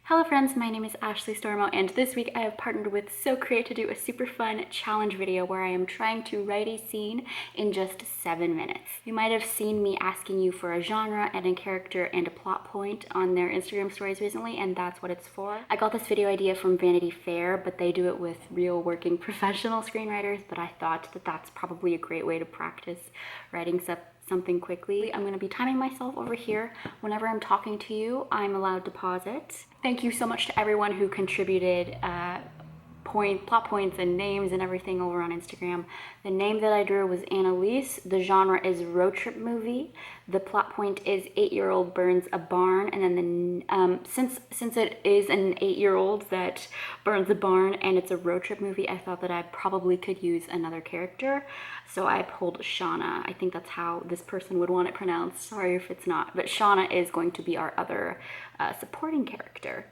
Hello friends, my name is Ashlee Stormo, and this week I have partnered with So Create to do a super fun challenge video where I am trying to write a scene in just 7 minutes. You might have seen me asking you for a genre and a character and a plot point on their Instagram stories recently, and that's what it's for. I got this video idea from Vanity Fair, but they do it with real working professional screenwriters, but I thought that that's probably a great way to practice writing something quickly. I'm going to be timing myself over here. Whenever I'm talking to you, I'm allowed to pause it. Thank you so much to everyone who contributed plot points and names and everything over on Instagram. The name that I drew was Annalise. The genre is road trip movie. The plot point is 8-year-old burns a barn, and then since it is an 8-year-old that burns a barn and it's a road trip movie, I thought that I probably could use another character. So I pulled Shauna. I think that's how this person would want it pronounced. Sorry if it's not, but Shauna is going to be our other supporting character.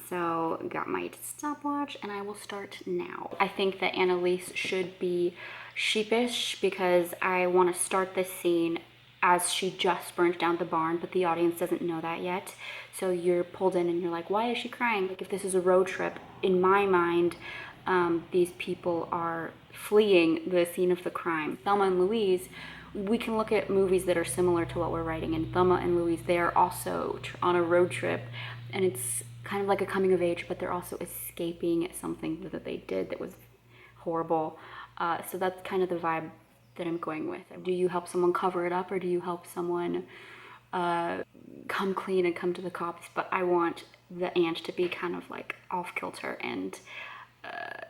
So got my stopwatch and I will start now. I think that Annalise should be sheepish because I want to start this scene as she just burnt down the barn, but the audience doesn't know that yet. So you're pulled in and you're like, why is she crying? Like, if this is a road trip, in my mind, these people are fleeing the scene of the crime. Thelma and Louise, we can look at movies that are similar to what we're writing. In Thelma and Louise, they are also on a road trip, and it's kind of like a coming of age, but they're also escaping something that they did that was horrible. So that's kind of the vibe that I'm going with. Do you help someone cover it up, or do you help someone come clean and come to the cops? But I want the aunt to be kind of like off kilter, and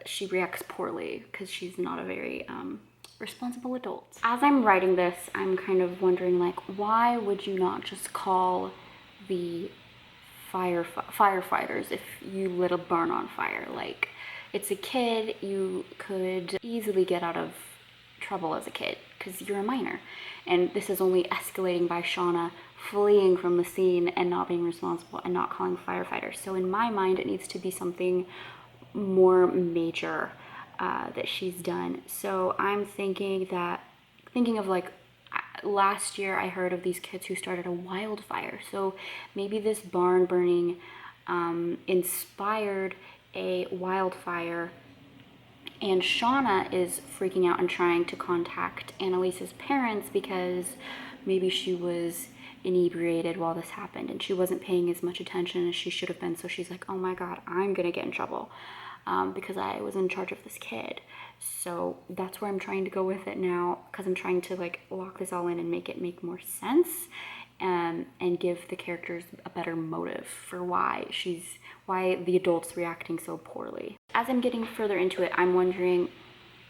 she reacts poorly because she's not a very responsible adult. As I'm writing this, I'm kind of wondering, like, why would you not just call the firefighters if you lit a barn on fire? Like, it's a kid, you could easily get out of trouble as a kid because you're a minor, and this is only escalating by Shauna fleeing from the scene and not being responsible and not calling firefighters. So in my mind, it needs to be something more major that she's done. So I'm thinking of like, last year I heard of these kids who started a wildfire. So maybe this barn burning inspired a wildfire, and Shauna is freaking out and trying to contact Annalise's parents because maybe she was inebriated while this happened and she wasn't paying as much attention as she should have been. So she's like, oh my God, I'm gonna get in trouble because I was in charge of this kid. So that's where I'm trying to go with it now, because I'm trying to like lock this all in and make it make more sense, and give the characters a better motive for why the adult's reacting so poorly. As I'm getting further into it, I'm wondering,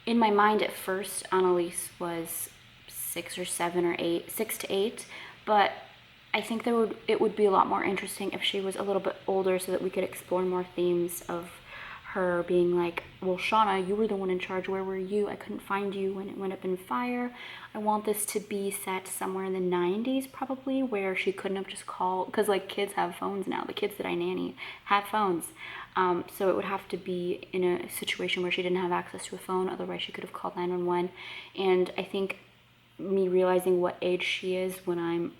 in my mind at first, Annalise was 6 or 7 or 8, 6 to 8, but I think it would be a lot more interesting if she was a little bit older, so that we could explore more themes of her being like, well, Shauna, you were the one in charge. Where were you? I couldn't find you when it went up in fire. I want this to be set somewhere in the 90s probably, where she couldn't have just called, because like kids have phones now. The kids that I nanny have phones. So it would have to be in a situation where she didn't have access to a phone. Otherwise she could have called 911. And I think me realizing what age she is when I'm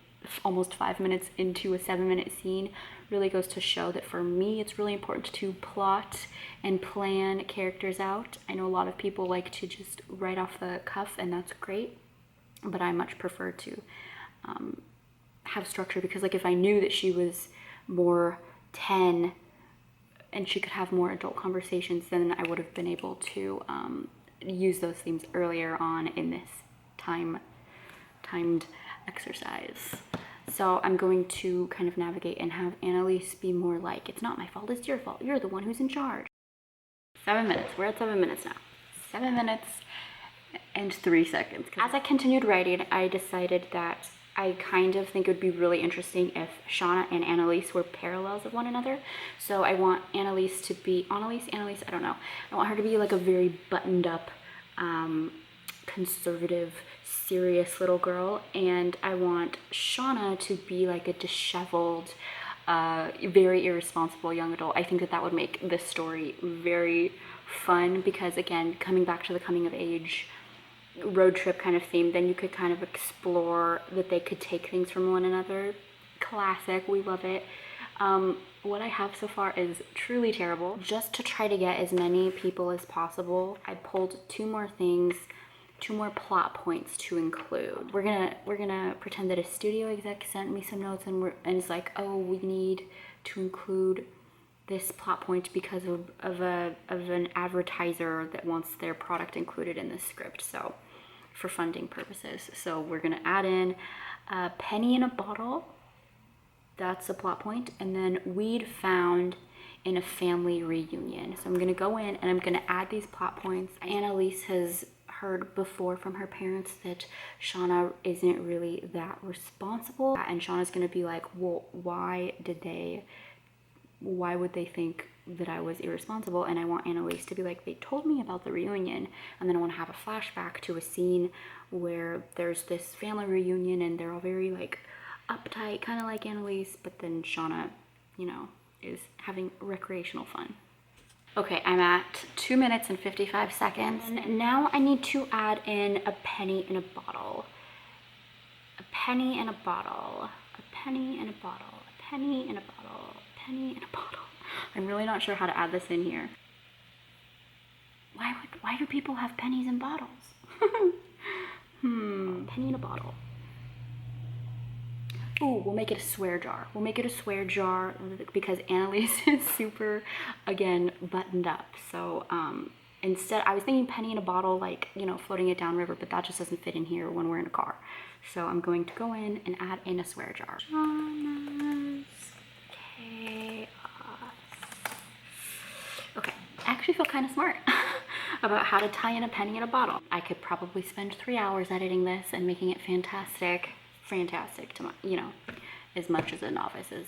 almost 5 minutes into a 7-minute scene really goes to show that for me it's really important to plot and plan characters out. I know a lot of people like to just write off the cuff, and that's great, but I much prefer to have structure, because like if I knew that she was more 10 and she could have more adult conversations, then I would have been able to use those themes earlier on in this timed exercise. So I'm going to kind of navigate and have Annalise be more like, it's not my fault, it's your fault. You're the one who's in charge. 7 minutes. We're at 7 minutes now. 7 minutes and 3 seconds. As I continued writing, I decided that I kind of think it would be really interesting if Shauna and Annalise were parallels of one another. So I want Annalise to be, Annalise, I don't know. I want her to be like a very buttoned up, conservative, serious little girl, and I want Shauna to be like a disheveled, very irresponsible young adult. I think that would make this story very fun, because again, coming back to the coming of age road trip kind of theme, then you could kind of explore that they could take things from one another. Classic, we love it. What I have so far is truly terrible. Just to try to get as many people as possible, I pulled 2 more things, 2 more plot points to include. We're gonna pretend that a studio exec sent me some notes and it's like, oh, we need to include this plot point because of an advertiser that wants their product included in the script, so for funding purposes. So we're gonna add in a penny in a bottle. That's a plot point. And then weed found in a family reunion. So I'm gonna go in and I'm gonna add these plot points. Annalise has heard before from her parents that Shauna isn't really that responsible, and Shauna's gonna be like, well, why would they think that I was irresponsible? And I want Annalise to be like, they told me about the reunion. And then I want to have a flashback to a scene where there's this family reunion and they're all very like uptight, kind of like Annalise, but then Shauna, you know, is having recreational fun. Okay, I'm at 2 minutes and 55 seconds. And now I need to add in a penny in a bottle. A penny in a bottle. A penny in a bottle. A penny in a bottle. Penny in a bottle. I'm really not sure how to add this in here. Why do people have pennies in bottles? Penny in a bottle. Ooh, we'll make it a swear jar. We'll make it a swear jar because Annalise is super, again, buttoned up. So instead, I was thinking penny in a bottle, like, you know, floating it downriver, but that just doesn't fit in here when we're in a car. So I'm going to go in and add in a swear jar. Okay, I actually feel kind of smart about how to tie in a penny in a bottle. I could probably spend 3 hours editing this and making it fantastic to my, you know, as much as a novice's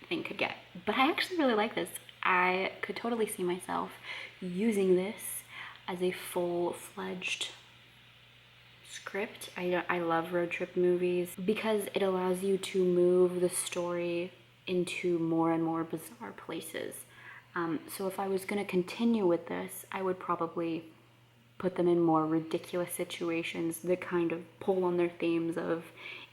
thing could get. But I actually really like this. I could totally see myself using this as a full-fledged script. I love road trip movies because it allows you to move the story into more and more bizarre places. So if I was going to continue with this, I would probably put them in more ridiculous situations that kind of pull on their themes of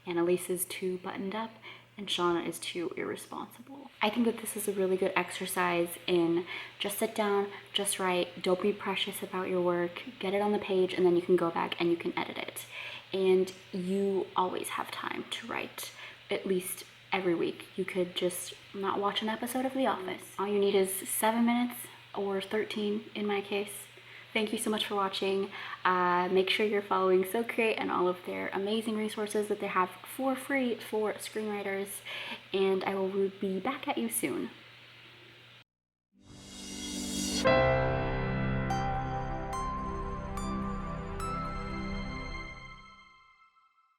Annalise is too buttoned up and Shauna is too irresponsible. I think that this is a really good exercise in just sit down, just write, don't be precious about your work, get it on the page, and then you can go back and you can edit it. And you always have time to write, at least every week. You could just not watch an episode of The Office. All you need is 7 minutes, or 13 in my case. Thank you so much for watching. Make sure you're following So Create and all of their amazing resources that they have for free for screenwriters. And I will be back at you soon.